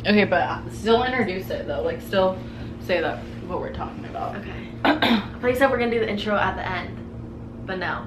Okay, but still introduce it though. Like, still say that what we're talking about. Okay. I thought you said we're gonna do the intro at the end, but no.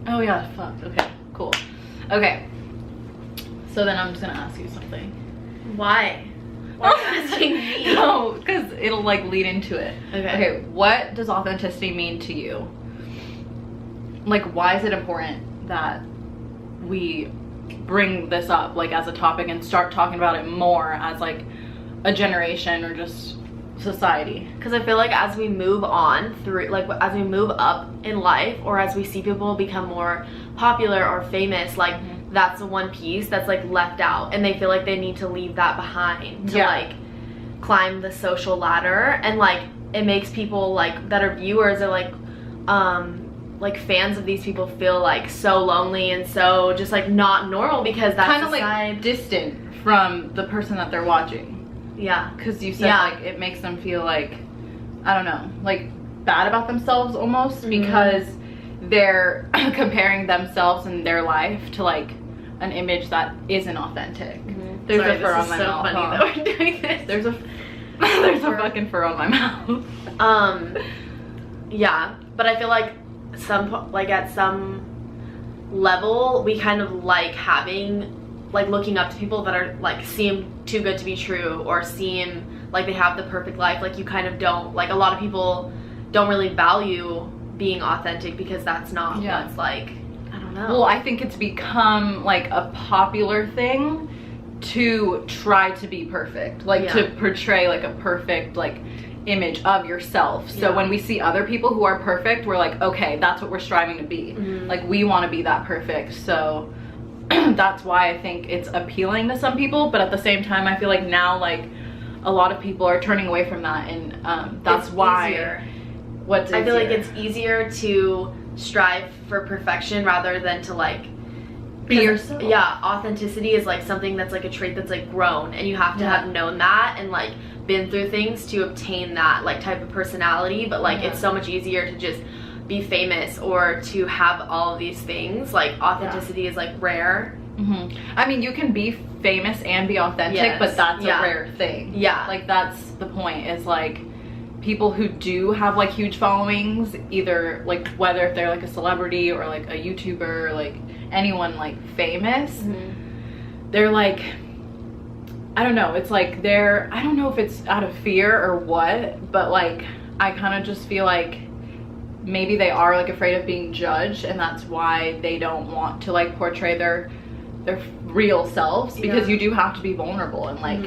Oh yeah, fuck. Okay, cool. Okay. So then I'm just gonna ask you something. Why? Why are you asking me? No, because it'll like lead into it. Okay, what does authenticity mean to you? Like, why is it important that we bring this up like as a topic and start talking about it more as like a generation or just society? Because I feel like as we move on through, like as we move up in life, or as we see people become more popular or famous, like that's the one piece that's like left out, and they feel like they need to leave that behind to like climb the social ladder, and like it makes people like that are viewers or like fans of these people feel like so lonely and so just like not normal, because that's kind of like distant from the person that they're watching. Yeah, because you said like it makes them feel like, I don't know, like bad about themselves almost, because they're comparing themselves and their life to like an image that isn't authentic. There's a fur on my mouth. Funny that we're doing this. There's a fucking fur on my mouth. Yeah, but I feel like at some level we kind of like having like looking up to people that are like seem too good to be true, or seem like they have the perfect life. Like you kind of don't, like a lot of people don't really value being authentic because that's not what's like, I don't know. Well, I think it's become like a popular thing to try to be perfect, like to portray like a perfect like image of yourself. So when we see other people who are perfect, we're like, okay, that's what we're striving to be. Like we want to be that perfect. So that's why I think it's appealing to some people, but at the same time I feel like now like a lot of people are turning away from that, and that's why easier. What's easier? I feel like it's easier to strive for perfection rather than to like be yourself. Yeah, authenticity is like something that's like a trait that's like grown, and you have to have known that and like been through things to obtain that like type of personality. But like it's so much easier to just be famous or to have all of these things. Like authenticity is like rare. I mean, you can be famous and be authentic, but that's a rare thing. Like that's the point, is like people who do have like huge followings, either like whether if they're like a celebrity or like a YouTuber or like anyone like famous, they're like, I don't know, it's like they're, I don't know if it's out of fear or what, but like I kind of just feel like maybe they are like afraid of being judged, and that's why they don't want to like portray their real selves, because you do have to be vulnerable, and like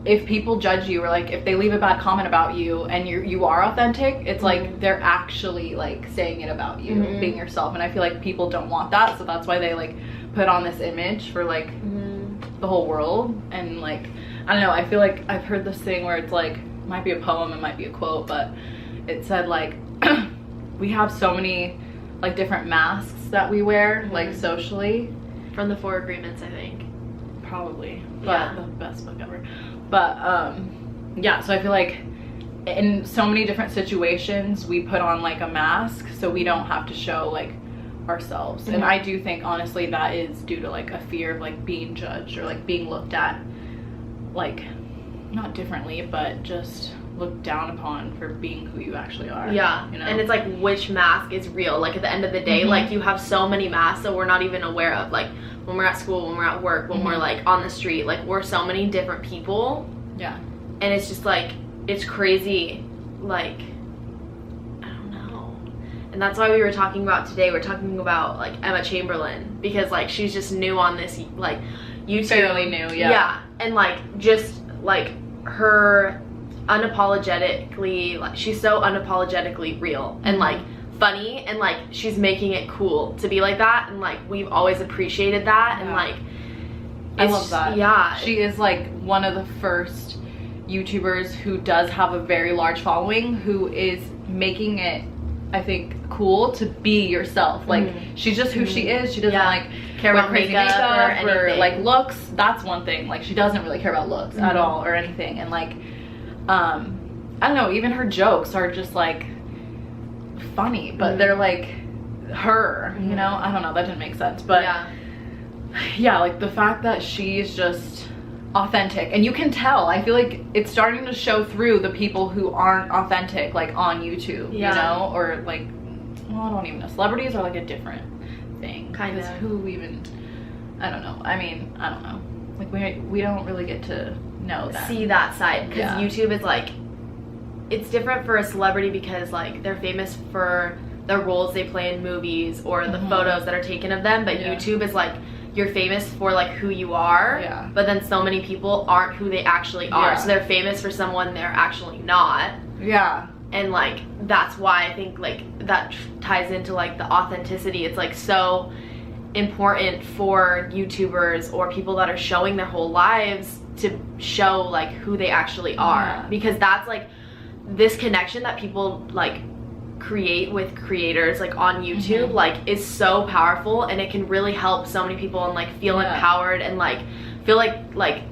if people judge you, or like if they leave a bad comment about you and you are authentic, it's like they're actually like saying it about you, being yourself. And I feel like people don't want that, so that's why they like put on this image for like the whole world. And like I don't know, I feel like I've heard this thing where it's like, it might be a poem, it might be a quote, but it said like we have so many like different masks that we wear like socially. From the Four Agreements, I think. Probably. But the best book ever. But yeah, so I feel like in so many different situations we put on like a mask so we don't have to show like ourselves. And I do think honestly that is due to like a fear of like being judged or like being looked at like not differently, but just looked down upon for being who you actually are. Yeah, you know? And it's like which mask is real. Like at the end of the day, like you have so many masks that we're not even aware of. Like when we're at school, when we're at work, when we're like on the street, like we're so many different people. Yeah. And it's just like, it's crazy. Like, I don't know. And that's why we were talking about today, we're talking about like Emma Chamberlain, because like she's just new on this like YouTube. Fairly new, Yeah. And like just like her unapologetically, like she's so unapologetically real and like funny, and like she's making it cool to be like that, and like we've always appreciated that. And like I love that. Yeah, she is like one of the first YouTubers who does have a very large following, who is making it, I think, cool to be yourself. Like she's just who she is. She doesn't like care about crazy makeup or like looks. That's one thing. Like she doesn't really care about looks at all or anything. And like I don't know, even her jokes are just like funny, but they're like her, you know? I don't know, that didn't make sense, but yeah, like the fact that she's just authentic, and you can tell. I feel like it's starting to show through the people who aren't authentic, like on YouTube, you know, or like, well, I don't even know. Celebrities are like a different thing. Kind of. Who even, I don't know. I mean, I don't know. Like we don't really get to know that. See that side, because YouTube is like, it's different for a celebrity because like they're famous for the roles they play in movies or the photos that are taken of them, but YouTube is like, you're famous for like who you are, but then so many people aren't who they actually are, so they're famous for someone they're actually not. And like that's why I think like that ties into like the authenticity. It's like so important for YouTubers or people that are showing their whole lives to show like who they actually are, because that's like this connection that people like create with creators like on YouTube like is so powerful, and it can really help so many people and like feel empowered and like feel like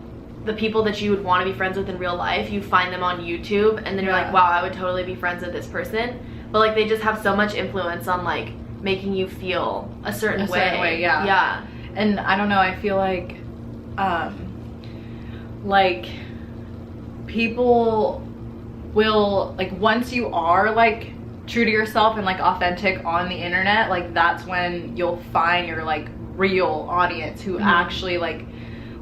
the people that you would want to be friends with in real life, you find them on YouTube and then you're like, wow, I would totally be friends with this person, but like they just have so much influence on like making you feel a certain way. And I don't know, I feel like people will like, once you are like true to yourself and like authentic on the internet, like that's when you'll find your like real audience who actually like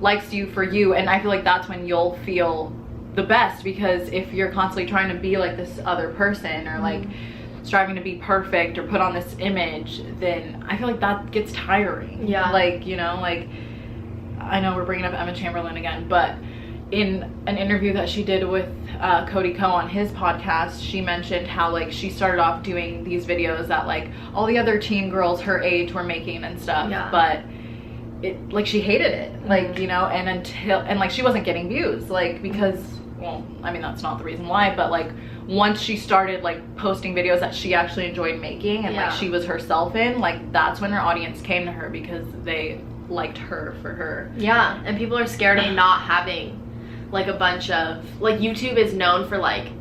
likes you for you. And I feel like that's when you'll feel the best, because if you're constantly trying to be like this other person or like striving to be perfect or put on this image, then I feel like that gets tiring. Like, you know, like I know we're bringing up Emma Chamberlain again, but in an interview that she did with Cody Ko on his podcast, she mentioned how like she started off doing these videos that like all the other teen girls her age were making and stuff, but it like she hated it, like, you know, and like she wasn't getting views, like, because, well, I mean that's not the reason why, but like once she started like posting videos that she actually enjoyed making and like she was herself in, like that's when her audience came to her, because they liked her for her. And people are scared of not having like a bunch of, like, YouTube is known for like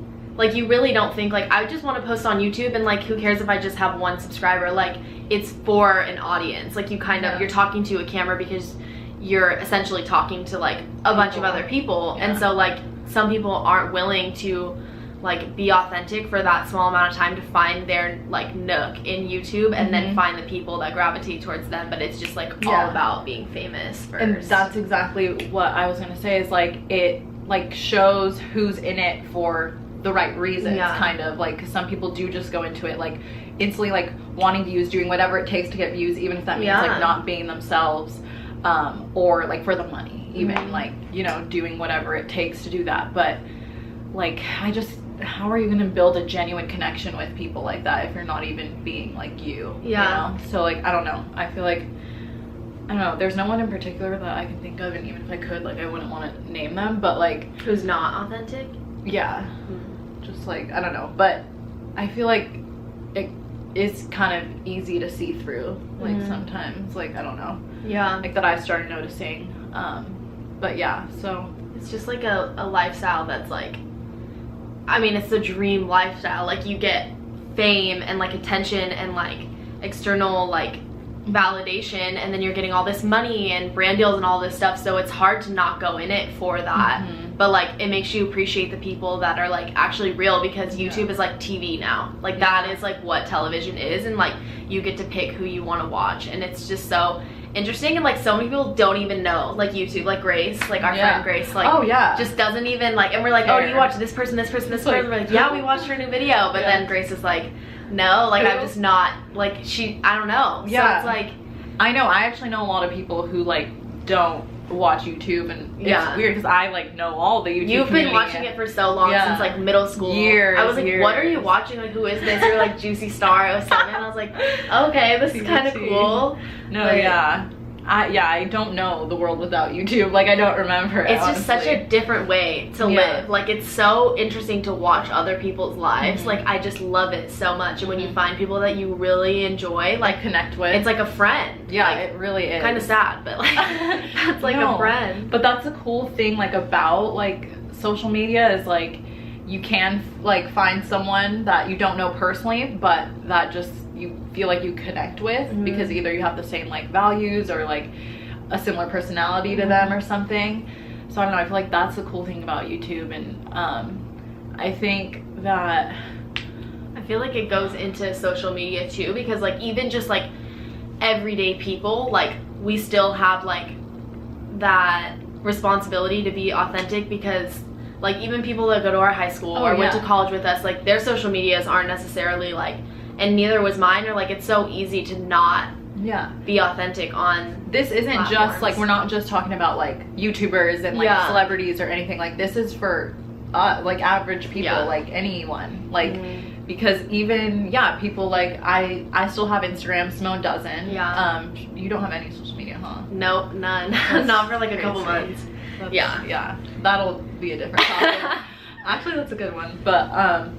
you really don't think like I just want to post on YouTube and like who cares if I just have 1 subscriber, like it's for an audience, like you kind of you're talking to a camera because you're essentially talking to like a bunch of other people, and so like some people aren't willing to like be authentic for that small amount of time to find their like nook in YouTube and then find the people that gravitate towards them, but it's just like all about being famous first. And that's exactly what I was gonna say, is like it like shows who's in it for the right reasons, kind of like, because some people do just go into it like instantly like wanting views, doing whatever it takes to get views, even if that means like not being themselves, or like for the money even, like, you know, doing whatever it takes to do that. But like how are you gonna build a genuine connection with people like that if you're not even being like you know? So like I don't know, I feel like, I don't know, there's no one in particular that I can think of, and even if I could, like I wouldn't want to name them, but like who's not authentic, just like I don't know, but I feel like it is kind of easy to see through, like sometimes, like I don't know, like that I've started noticing, but so it's just like a lifestyle that's like, I mean, it's the dream lifestyle. Like you get fame and like attention and like external like validation, and then you're getting all this money and brand deals and all this stuff, so it's hard to not go in it for that. But like it makes you appreciate the people that are like actually real, because YouTube is like TV now, like that is like what television is, and like you get to pick who you want to watch, and it's just so interesting. And like so many people don't even know like YouTube, like Grace, like our friend Grace, like just doesn't even like, and we're like, oh, do you watch this person, this person, this person? We're like, yeah, we watched her new video, but then Grace is like, no, like I'm just not like, I don't know. So it's like, I know, I actually know a lot of people who like don't watch YouTube, and it's weird because I like know all the YouTube You've been watching it for so long, since like middle school. I was like, what are you watching? Like, who is this? You're like Juicy Star 07. I was like, okay, this is kind of cool. No, I don't know the world without YouTube. Like I don't remember it, it's honestly just such a different way to live. Like it's so interesting to watch other people's lives. Like I just love it so much. And when you find people that you really enjoy, like connect with, it's like a friend. Like, it really is. Kind of sad, but like that's like a friend. But that's a cool thing like about like social media, is like you can like find someone that you don't know personally, but that just you feel like you connect with, because either you have the same like values or like a similar personality to them or something. so I don't know, I feel like that's the cool thing about YouTube. And I think that I feel like it goes into social media too, because like even just like everyday people, like we still have like that responsibility to be authentic, because like even people that go to our high school or went to college with us, like their social medias aren't necessarily like, and neither was mine, or like it's so easy to not be authentic on this. Isn't platforms. Just like, we're not just talking about like YouTubers and like celebrities or anything. Like this is for like average people, like anyone, like because even people like I still have Instagram, Simone doesn't. You don't have any social media, huh? Nope, none. Not for like a couple months. Yeah, that'll be a different topic. Actually, that's a good one. But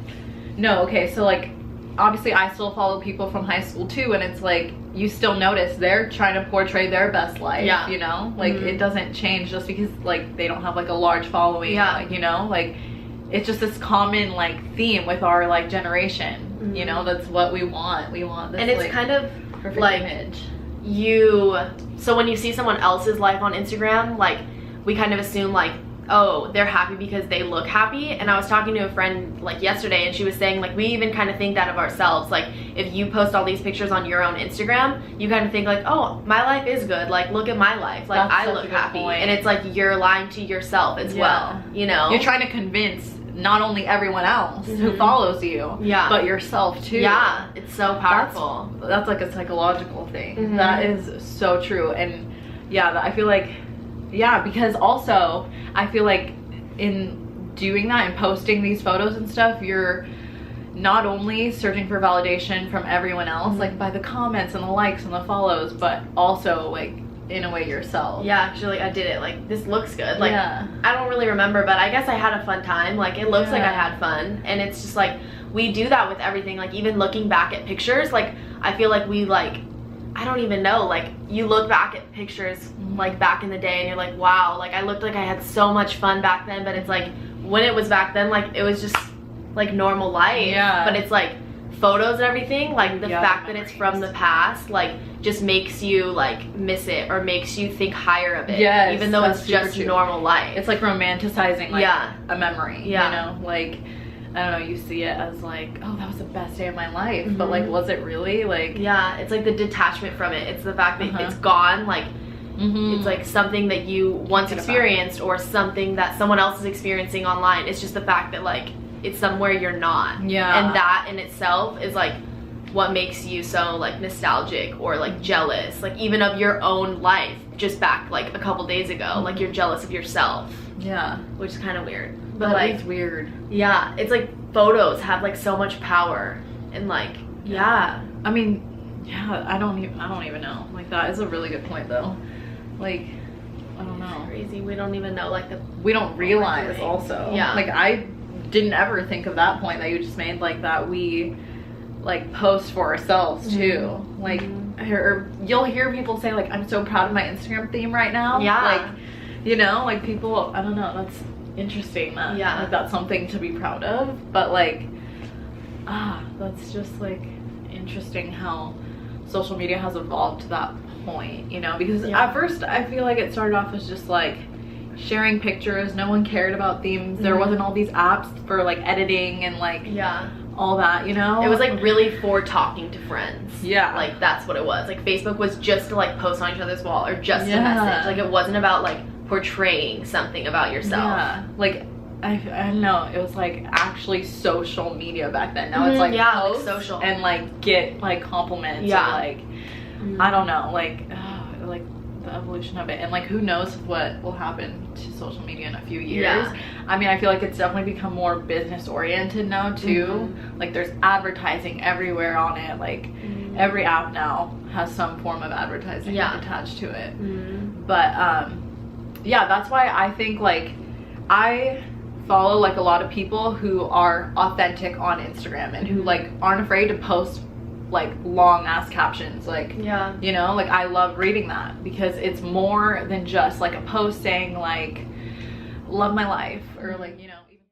no, okay, so like obviously I still follow people from high school too, and it's like you still notice they're trying to portray their best life, you know, like it doesn't change just because like they don't have like a large following, like, you know, like it's just this common like theme with our like generation, you know, that's what we want this, and it's like, kind of perfect like image. So when you see someone else's life on Instagram, like we kind of assume like, oh, they're happy because they look happy. And I was talking to a friend like yesterday, and she was saying like we even kind of think that of ourselves. Like if you post all these pictures on your own Instagram, you kind of think like, oh, my life is good, like look at my life, like I look happy. And it's like you're lying to yourself as well, you know, you're trying to convince not only everyone else who follows you, but yourself too. It's so powerful. That's like a psychological thing. That is so true. And I feel like because also I feel like in doing that and posting these photos and stuff, you're not only searching for validation from everyone else, like by the comments and the likes and the follows, but also like in a way yourself. Actually I did it, like this looks good, like I don't really remember, but I guess I had a fun time, like it looks like I had fun. And it's just like we do that with everything, like even looking back at pictures, like I feel like we like, I don't even know, like you look back at pictures like back in the day and you're like, wow, like I looked like I had so much fun back then. But it's like when it was back then, like it was just like normal life. But it's like photos and everything, like the fact that it's from the past, like just makes you like miss it or makes you think higher of it, even though it's just normal life. It's like romanticizing like a memory, you know, like I don't know, you see it as like, oh, that was the best day of my life, but like was it really? Like it's like the detachment from it. It's the fact that it's gone, like it's like something that you once experienced or something that someone else is experiencing online. It's just the fact that like it's somewhere you're not, and that in itself is like what makes you so like nostalgic or like jealous, like even of your own life just back like a couple days ago. Like you're jealous of yourself, which is kind of weird. But that like is weird. It's like photos have like so much power, and like I mean I don't even know, like that is a really good point though. Like I don't know, it's crazy, we don't even know, like we don't realize also, like I didn't ever think of that point that you just made, like that we like post for ourselves too. Like or you'll hear people say like, I'm so proud of my Instagram theme right now, like, you know, like people, I don't know, that's interesting that like that's something to be proud of. But like that's just like interesting how social media has evolved to that point, you know, because at first I feel like it started off as just like sharing pictures. No one cared about themes. There wasn't all these apps for like editing and like all that, you know. It was like really for talking to friends. Like that's what it was. Like Facebook was just to like post on each other's wall or just to message. Like it wasn't about like portraying something about yourself. Like I don't know, it was like actually social media back then. Now it's like post like social and like get like compliments or like I don't know, like like the evolution of it. And like who knows what will happen to social media in a few years. I mean, I feel like it's definitely become more business oriented now too. Like there's advertising everywhere on it, like every app now has some form of advertising attached to it. But that's why I think like I follow like a lot of people who are authentic on Instagram and who like aren't afraid to post like long ass captions, like you know, like I love reading that because it's more than just like a post saying like love my life or like, you know.